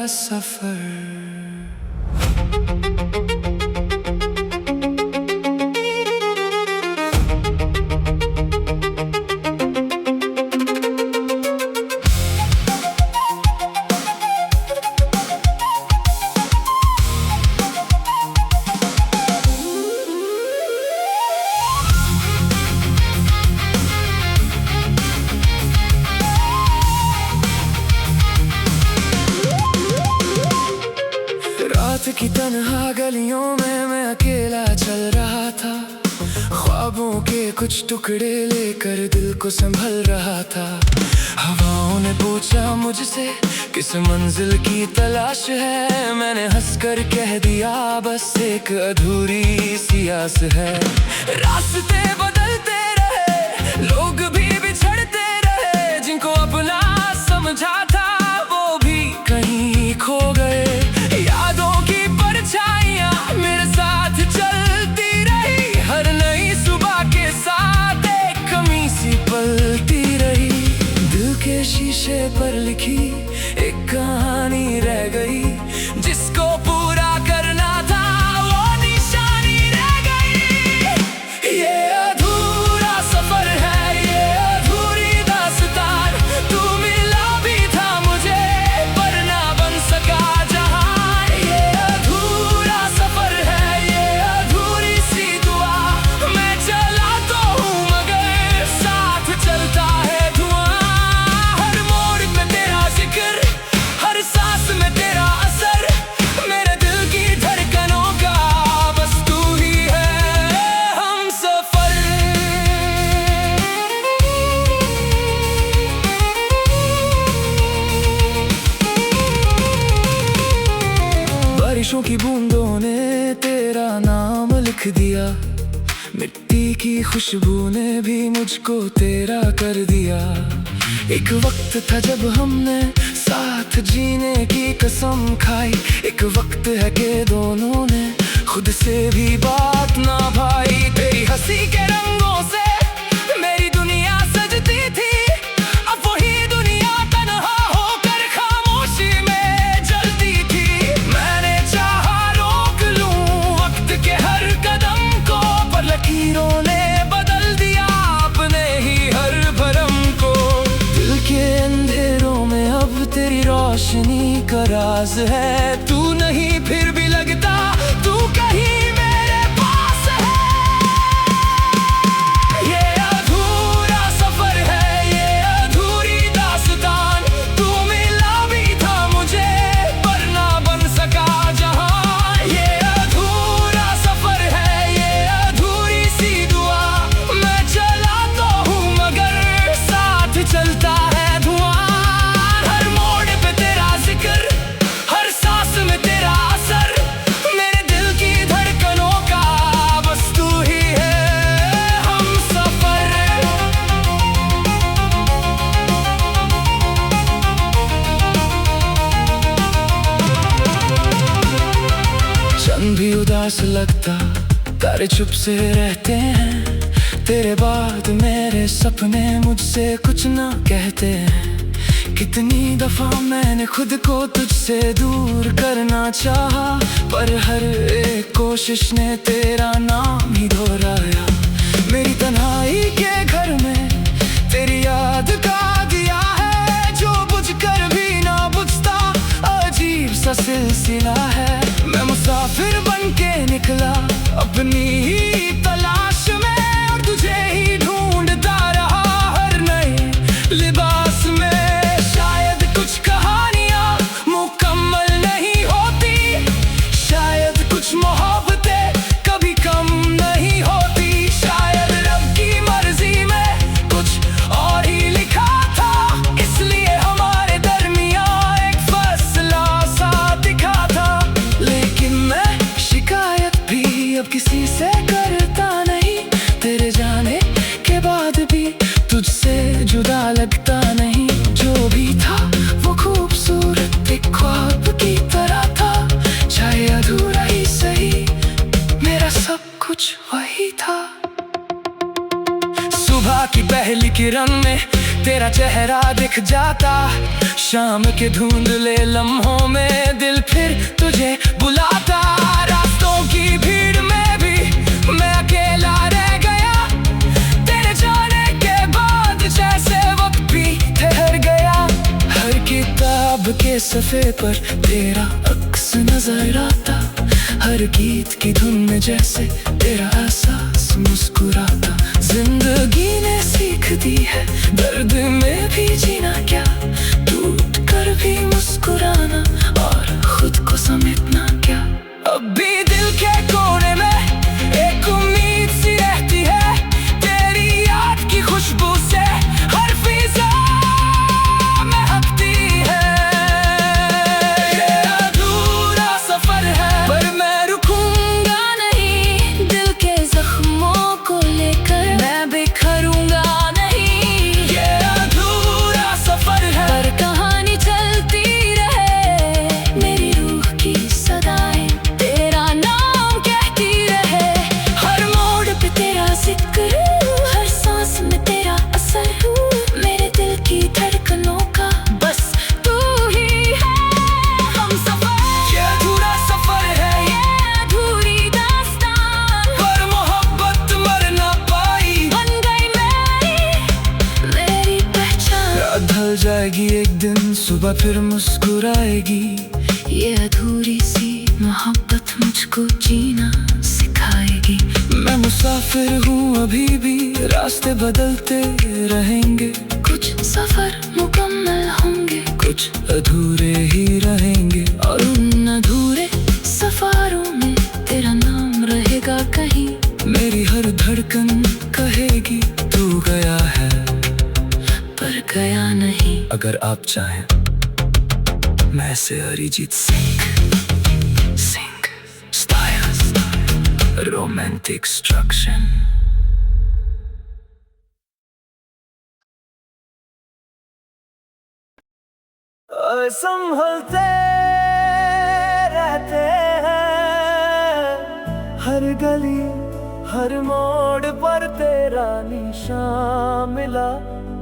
सफर। रात की तन्हा गलियों में मैं अकेला चल रहा था, ख्वाबों के कुछ टुकड़े लेकर दिल को संभल रहा था। हवाओं ने पूछा मुझसे किस मंजिल की तलाश है, मैंने हंसकर कह दिया बस एक अधूरी सी आस है। रास्ते बदलते रहे, लोग भी बिछड़ते रहे, जिनको अपना समझा था वो भी कहीं खो गए। यादों की परछाइयां मेरे साथ चलती रही, हर नई सुबह के साथ एक कमी सी पलती रही। दिल के शीशे पर लिखी एक कहानी रह गई, जिसको पूरा करना था वो निशानी रह गई। ये अधूरा सफर है, ये अधूरी दास्तान, तू मिला भी था मुझे पर ना बन सका जहान। ये अधूरा सफर है, ये अधूरी सी दुआ, मैं चला तो हूँ मगर साथ चलता है धुआं। हर मोड़ में तेरा जिक्र, हर सांस में तेरा असर, मेरे दिल की धड़कनों का बस तू ही है हमसफर। बारिशों की बूंदों ने तेरा नाम लिख दिया, मिट्टी की खुशबू ने भी मुझको तेरा कर दिया। एक वक्त था जब हमने साथ जीने की कसम खाई, एक वक्त है कि दोनों ने खुद से भी बात ना भाई। तेरी हंसी के रंगों से मेरी दुनिया सजती थी, अब वही दुनिया तन्हा होकर खामोशी में जलती थी। मैंने चाहा रोक लूं वक्त के हर कदम को, पर लकीरों ने बदल दिया अपने ही हर भरम को। दिल के अंधेरों में अब तेरी रोशनी का राज है, तू नहीं फिर भी लगता तू कहीं मेरे पास है। ये अधूरा सफर है, ये अधूरी दास्तान, तू मिला भी था मुझे पर ना बन सका जहां। ये अधूरा सफर है, ये अधूरी सी दुआ, मैं चला तो हूँ मगर साथ चलता है धुआं। हर मोड़ पे तेरा जिक्र, हर सांस में तेरा असर, मेरे दिल की धड़कनों का बस तू ही है हमसफर। चंद भी उदास लगता, तारे चुप से रहते हैं, तेरे बाद मेरे सपने मुझसे कुछ ना कहते हैं। कितनी दफा मैंने खुद को तुझसे दूर करना चाहा, पर हर एक कोशिश ने तेरा नाम ही दोहराया। मेरी तन्हाई के घर में तेरी याद का दिया है, जो बुझ कर भी ना बुझता अजीब सा सिलसिला है। मैं मुसाफिर बन के निकला अपनी ही तलाश में, और तुझे ही ढूंढता रहा हर नए लिबास में। शायद कुछ कहानियां मुकम्मल नहीं होती, शायद कुछ मोहब्बतें कभी कम नहीं होती, शायद रब की मर्जी में तेरा चेहरा दिख जाता। शाम के धुंधले लम्हों में दिल फिर तुझे बुलाता। रास्तों की भीड़ में भी मैं अकेला रह गया, तेरे जाने के बाद जैसे वक्त भी ठहर गया। हर किताब के सफ़े पर तेरा अक्स नजर आता, हर गीत की धुन में जैसे तेरा एहसास मुस्कुराता। जिंदगी ने सीख दी है दर्द में भी जीना क्या, टूट कर भी मुस्कुराना और खुद को समेटना क्या। अब भी दिल के कोने में एक उम्मीद सी रहती है, तेरी याद की खुशबू से हर फिजा महकती है। ये अधूरा सफर है पर मैं रुकूंगा नहीं, दिल के जख्मों को लेकर मैं बिखरूंगा नहीं। ये अधूरा सफर है पर कहानी चलती रहे, मेरी रूह की सदाएं तेरा नाम कहती रहे। हर मोड़ पे तेरा जिक्र, हर सांस में तेरा असर, मेरे दिल की धड़कनों का बस तू ही है हमसफर। ये अधूरा सफर है, ये अधूरी दास्तान, पर मोहब्बत मर ना पाई, बन गई मेरी पहचान। ढल जाएगी एक दिन सुबह फिर मुस्कुराएगी, ये अधूरी सी मोहब्बत मुझको जीना सिखाएगी। मैं मुसाफिर हूँ अभी भी, रास्ते बदलते रहेंगे, कुछ सफर मुकम्मल होंगे, कुछ अधूरे ही रहेंगे। और उन अधूरे सफरों में तेरा नाम रहेगा कहीं, मेरी हर धड़कन कहेगी तू गया है पर गया नहीं। अगर आप चाहें मैं से Arijit Singh style romantic structure. संभलते रहते हैं, हर गली हर मोड़ पर तेरा निशान मिला।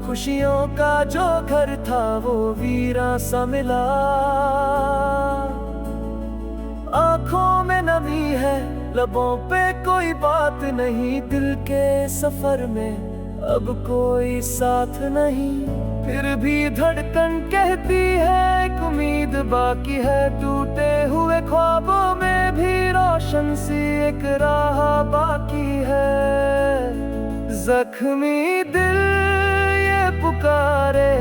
खुशियों का जो घर था वो वीरां सा मिला। आँखों में नमी है, लबों पे कोई बात नहीं, दिल के सफर में अब कोई साथ नहीं। फिर भी धड़कन कहती है एक उम्मीद बाकी है, टूटे हुए ख्वाबों में भी रोशन सी एक राह बाकी है। जख्मी दिल ये पुकारे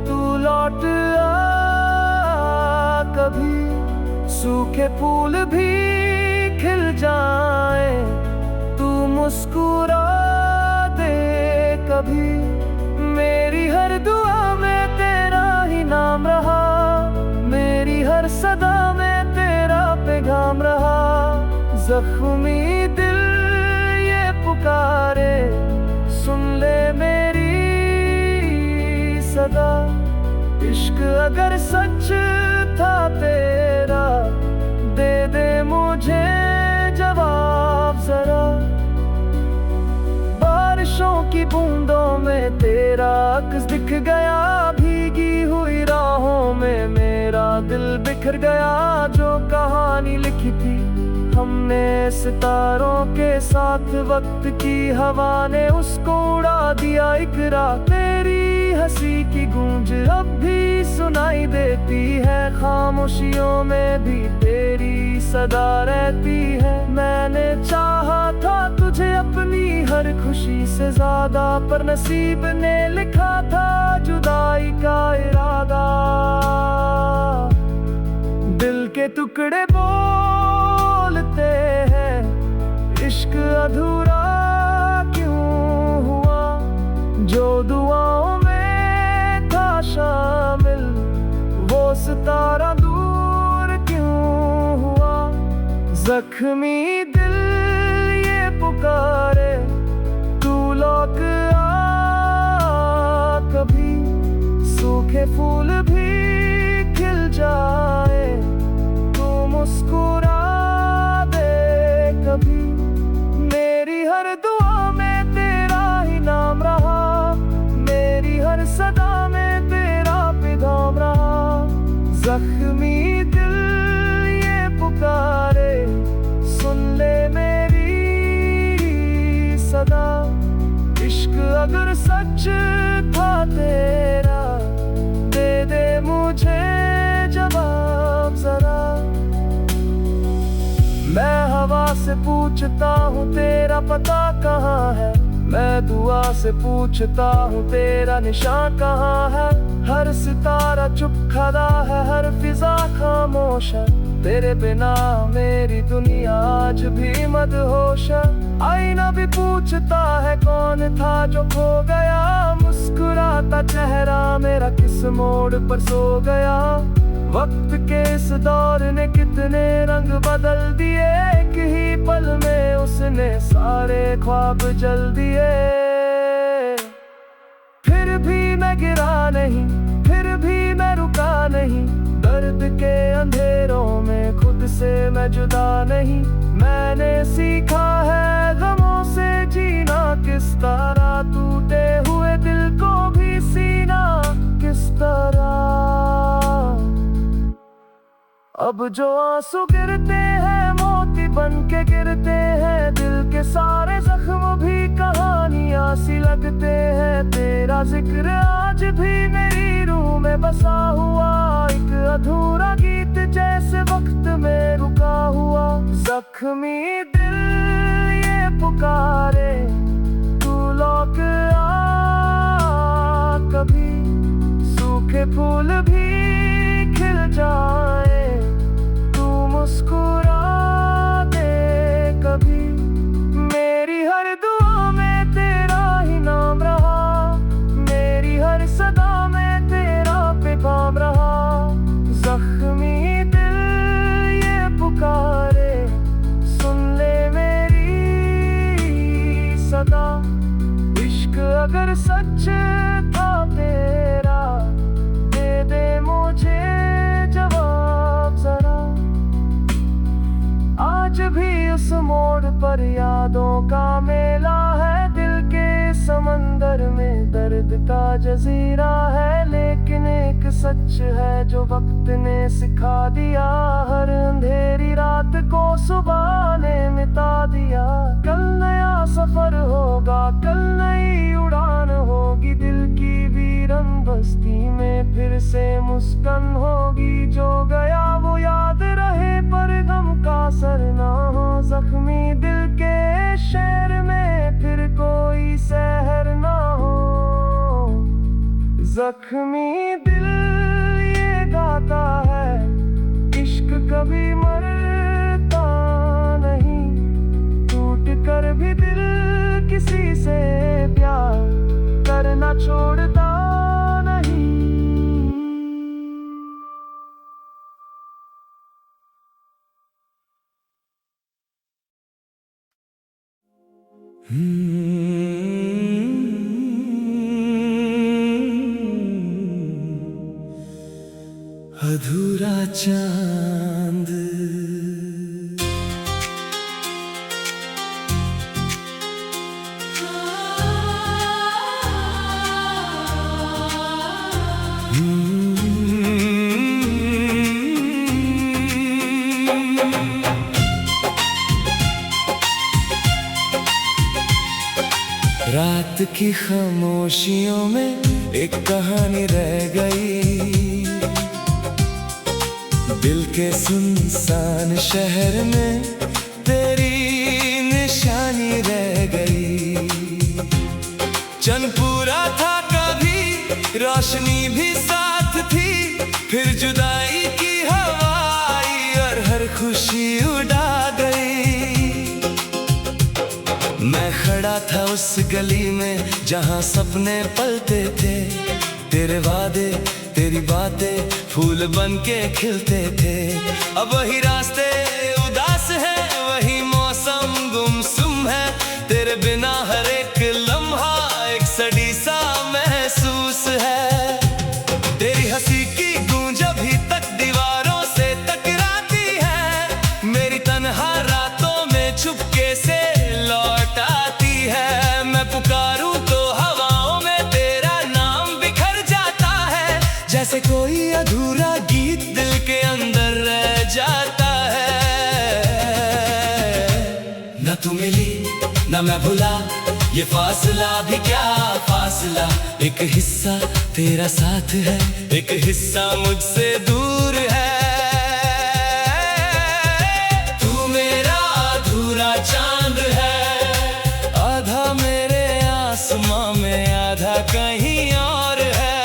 तू लौट आ कभी, सूखे फूल भी खिल जाए तू मुस्कुरा दे कभी। मेरी हर दुआ में तेरा ही नाम रहा, मेरी हर सदा में तेरा पैगाम रहा। जख्मी दिल ये पुकारे सुन ले मेरी सदा। इश्क अगर सच था तेरा दे दे मुझे जवाब जरा। बारिशों की बूंदों में तेरा अक्स दिख गया, भीगी हुई राहों में मेरा दिल बिखर गया। जो कहानी लिखी थी हमने सितारों के साथ, वक्त की हवा ने उसको उड़ा दिया। इकरा तेरी हंसी की गूंज अब भी सुनाई देती है, खामोशियों में भी तेरी सदा रहती है। मैंने चाहा था तुझे अपनी हर खुशी से ज्यादा, पर नसीब ने लिखा था जुदाई का इरादा। दिल के टुकड़े बोलते हैं इश्क अधूरा क्यों हुआ, जो दुआओं में था शामिल वो सितारा दूर क्यों हुआ। जख्मी दिल ये पुकारे तू लौट आ कभी, सूखे फूल भी खिल जाए तू मुस्कुरा दे कभी। मेरी हर दुआ में तेरा ही नाम रहा, मेरी हर था तेरा, दे दे मुझे जवाब जरा। मैं हवा से पूछता हूँ तेरा पता कहाँ है, मैं दुआ से पूछता हूँ तेरा निशान कहाँ है। हर सितारा चुप खड़ा है, हर फिजा खामोश है, तेरे बिना मेरी दुनिया आज भी मदहोश है। आईना भी पूछता है कौन था जो खो गया, मुस्कुराता चेहरा मेरा किस मोड़ पर सो गया। वक्त के इस दौर ने कितने रंग बदल दिए, एक ही पल में उसने सारे ख्वाब जल दिए। फिर भी मैं गिरा नहीं, फिर भी मैं रुका नहीं, दर्द के अंधेरों में खुद से मैं जुदा नहीं। मैंने सीखा है गमों से जीना किस तरह, टूटे हुए दिल को भी सीना किस तरह। अब जो आंसू गिरते हैं मोती बन के गिरते हैं, दिल के सारे जख्म भी कहानियां सी लगते हैं। तेरा जिक्र आज भी मेरी रूह में बसा हुआ, एक अधूरा गीत जैसे वक्त में रुका हुआ। जख्मी दिल ये पुकारे तू लौट आ कभी, सूखे फूल भी खिल जाए तू मुस्कुरा दे कभी। मेरी हर दुआ में तेरा ही नाम रहा, मेरी हर सदा में तेरा पैगाम रहा। जख्मी दिल ये पुकारे सुन ले मेरी सदा। इश्क अगर सच था तेरा, दे दे मुझे जवाब जरा। आज भी उस मोड़ पर यादों का मेला है, दिल के समंदर में दर्द का जजीरा है। लेकिन एक सच है जो वक्त ने सिखा दिया, हर अंधेरी रात को सुबह ने मिटा दिया। कल नया सफर होगा, कल नई उड़ान होगी, दिल की वीरन बस्ती में फिर से मुस्कान होगी। जो गया वो याद रहे पर गम का असर ना हो, जख्मी दिल के शहर में फिर कोई सहर ना हो। जख्मी दिल ये गाता है इश्क कभी मरता नहीं, टूट कर भी दिल किसी से प्यार करना छोड़ता नहीं। अधूरा चांद रात की खामोशियों में एक कहानी रह गई, दिल के सुनसान शहर में तेरी निशानी रह गई। चंद पूरा था कभी, रोशनी भी साथ थी, फिर जुदाई की हवाई और हर खुशी उड़ा गई। मैं खड़ा था उस गली में जहां सपने पलते थे, तेरे वादे तेरी बातें फूल बन के खिलते थे। अब वही रास्ते उदास है, वही मौसम गुमसुम है, तेरे बिना हर एक लम्हा एक सड़ी सा महसूस है। तेरी हंसी की गूंज अभी तक दीवारों से टकराती है, मेरी तन्हा रातों में चुपके से लौट आती है। मैं पुकारूं तो हवाओं में तेरा नाम बिखर जाता है, जैसे कोई अधूरा गीत दिल के अंदर रह जाता है। न तू मिली न मैं भुला, ये फासला भी क्या फासला, एक हिस्सा तेरा साथ है, एक हिस्सा मुझसे दूर है। तू मेरा अधूरा चांद है, आधा मेरे आसमां में आधा कहीं और है।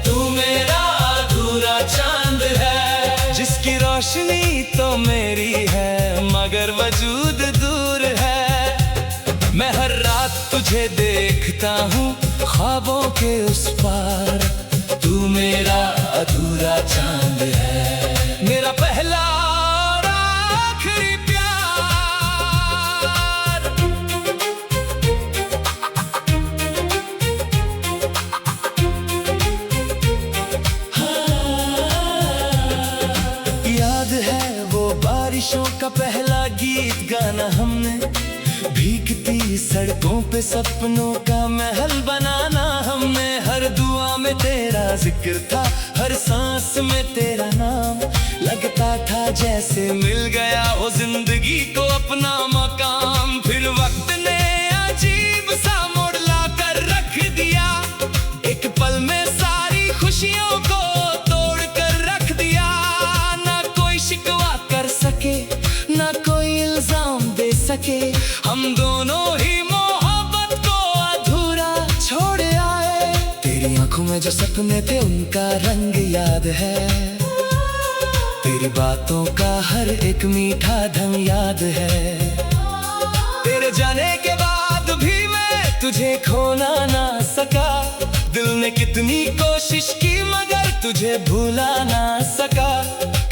तू मेरा अधूरा चांद है, जिसकी रोशनी तो मेरी है मगर वजूद दूर है। मैं हर रात तुझे देखता हूँ ख्वाबों के उस पार, तू मेरा अधूरा चांद है, मेरा पहला और आखिरी प्यार। याद है वो बारिशों का पहला गीत गाना हमने, भीगती सड़कों पे सपनों का महल बनाना हमने। हर दुआ में तेरा जिक्र था, हर सांस में तेरा नाम, लगता था जैसे मिल गया वो जिंदगी को अपना मकाम। फिर वक्त ने अजीब सा मोड़ ला कर रख दिया, एक पल में सारी खुशियों को तोड़ कर रख दिया। ना कोई शिकवा कर सके, ना कोई इल्जाम दे सके, हम दोनों ही मोहब्बत को अधूरा छोड़ आए। तेरी आंखों में जो सपने थे उनका रंग याद है, तेरी बातों का हर एक मीठा ढंग याद है। तेरे जाने के बाद भी मैं तुझे खोना ना सका, दिल ने कितनी कोशिश की मगर तुझे भूला ना सका।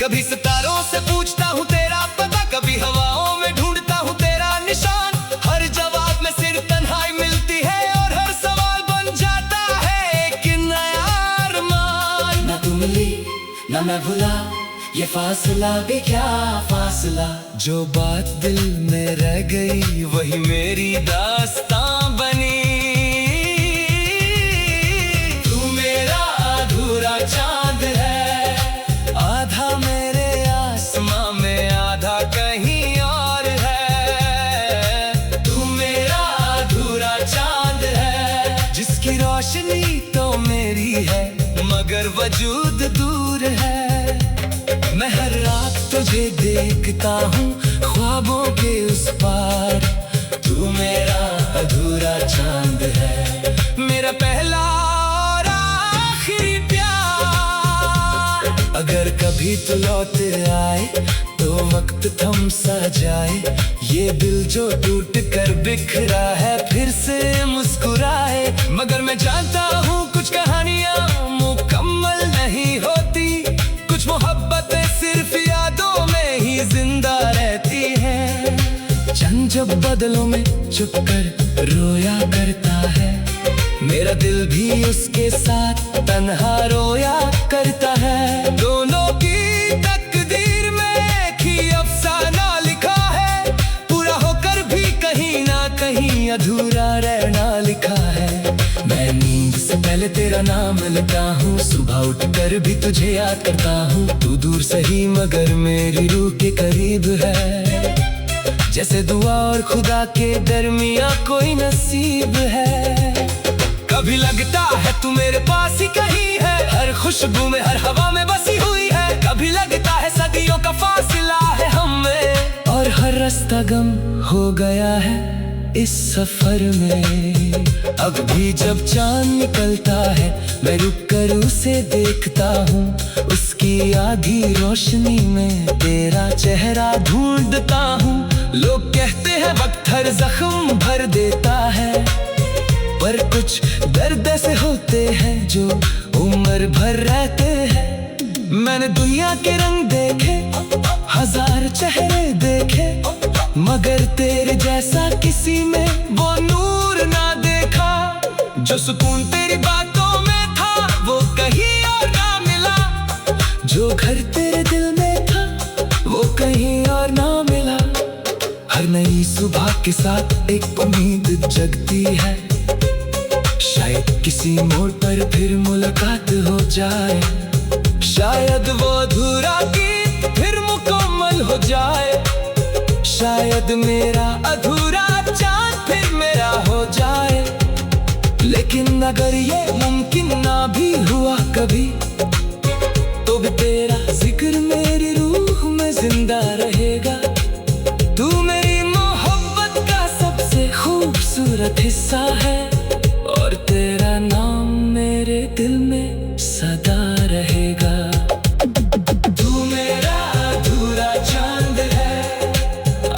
कभी सितारों से पूछता हूँ तेरा पता, कभी हवाओं में ढूंढता हूँ तेरा निशान। हर जवाब में सिर्फ तन्हाई मिलती है और हर सवाल बन जाता है एक नया अरमान। ना तू मिली ना मैं भुला, ये फासला भी क्या फासला, जो बात दिल में रह गई वही मेरी दास्तां बनी। तू मेरा अधूरा चांद है, आधा मेरे आसमां में आधा कहीं और है। तू मेरा अधूरा चांद है, जिसकी रोशनी तो मेरी है मगर वजूद दूर है। मैं हर रात तुझे देखता हूँ ख्वाबों के उस पार, तू मेरा अधूरा चांद है, मेरा पहला और आखिरी प्यार। अगर कभी तू लौट आए तो वक्त थम सा जाए, ये दिल जो टूट कर बिखरा है फिर से मुस्कुराए। मगर मैं जानता हूँ कुछ कहानियाँ मुकम्मल नहीं होती, कुछ मोहब्बतें सिर्फ यादों में ही जिंदा रहती हैं। चंद जब बदलों में छुप कर रोया करता है, मेरा दिल भी उसके साथ तन्हा रोया करता है। दोनों की तकदीर में एक ही अफसाना लिखा है, पूरा होकर भी कहीं ना कहीं अधूरा रहना लिखा है। मैं नींद से पहले तेरा नाम लेता हूँ, सुबह उठकर भी तुझे याद करता हूँ। तू दूर सही मगर मेरी रूह के करीब है, जैसे दुआ और खुदा के दरमिया कोई नसीब है। कभी लगता है तू मेरे पास ही कहीं है, हर खुशबू में हर हवा में बसी हुई है। कभी लगता है सदियों का फासला है हम में, और हर रास्ता गम हो गया है इस सफर में। अब भी जब चांद निकलता है मैं रुक कर उसे देखता हूँ, उसकी आधी रोशनी में तेरा चेहरा ढूंढता हूँ। लोग कहते हैं वक्त हर जख्म भर देता है, पर कुछ दर्द ऐसे होते हैं जो उम्र भर रहते हैं। मैंने दुनिया के रंग देखे, हजार चेहरे देखे, मगर तेरे जैसा किसी में वो नूर ना देखा। जो सुकून तेरी बातों में था वो कहीं और ना मिला, जो घर तेरे दिल में था वो कहीं और ना मिला। हर नई सुबह के साथ एक उम्मीद जगती है, शायद किसी मोड़ पर फिर मुलाकात हो जाए। शायद वो अधूरा गीत फिर मुकम्मल हो जाए, शायद मेरा अधूरा चांद फिर लेकिन अगर ये मुमकिन ना भी हुआ कभी, तो भी तेरा जिक्र मेरी रूह में जिंदा रहेगा। तू मेरी मोहब्बत का सबसे खूबसूरत हिस्सा है, और तेरा नाम मेरे दिल में सदा रहेगा। तू मेरा अधूरा चांद है,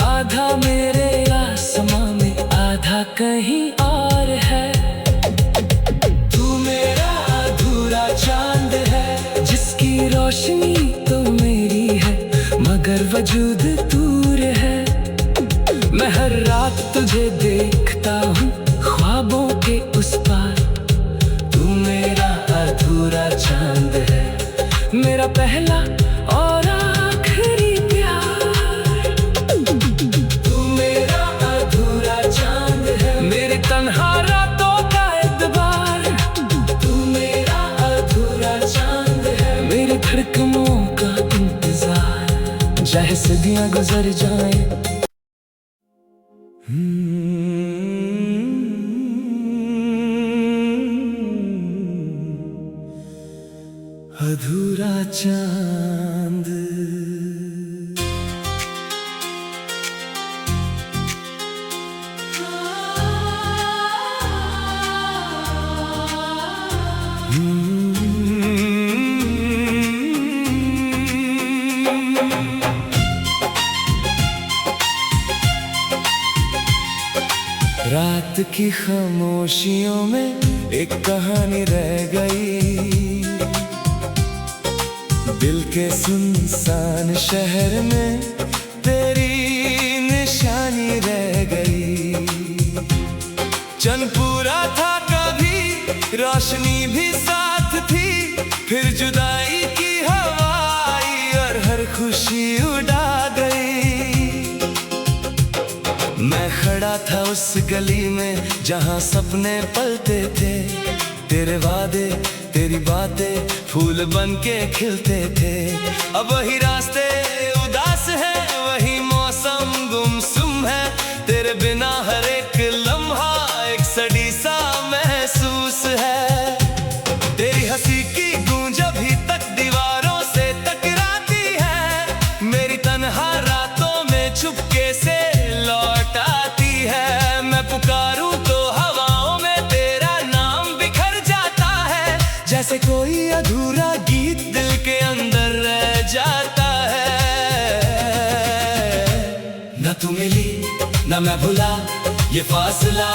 आधा मेरे आसमां में, आधा कहीं और है। तू मेरा अधूरा चांद है, जिसकी रोशनी तो मेरी है, मगर वजूद दूर है। मैं हर रात तुझे देखता हूँ ख्वाबों के उस पार। तू मेरा अधूरा चांद है, मेरा पहला और आखिरी प्यार। तू मेरा अधूरा चांद है, मेरे तन्हा रातों का एतबार। तू मेरा अधूरा चांद है, मेरे धड़कनों का इंतजार। चाहे सदियां गुजर जाएं, अधूरा चांद। रात की खामोशियों में एक कहानी रह गई, दिल के सुनसान शहर में तेरी निशानी रह गई। चंद पूरा था कभी, रोशनी भी साथ थी, फिर जुदाई की हवा आई और हर खुशी उड़ा गई। मैं खड़ा था उस गली में जहां सपने पलते थे, तेरे वादे तेरी बातें फूल बन के खिलते थे। अब वही रास्ते उदास है, वही मौसम गुमसुम है, तेरे बिना हर एक लम्हा एक सड़ी सा महसूस है। तेरी हंसी की गूंज अभी तक दीवारों से टकराती है, मेरी तन्हा रातों में चुपके से लौट आती है। मैं पुकारूं तो हवाओं में तेरा नाम बिखर जाता है, जैसे कोई अधूरा गीत दिल के अंदर रह जाता है। न तू मिली न मैं भुला, ये फासला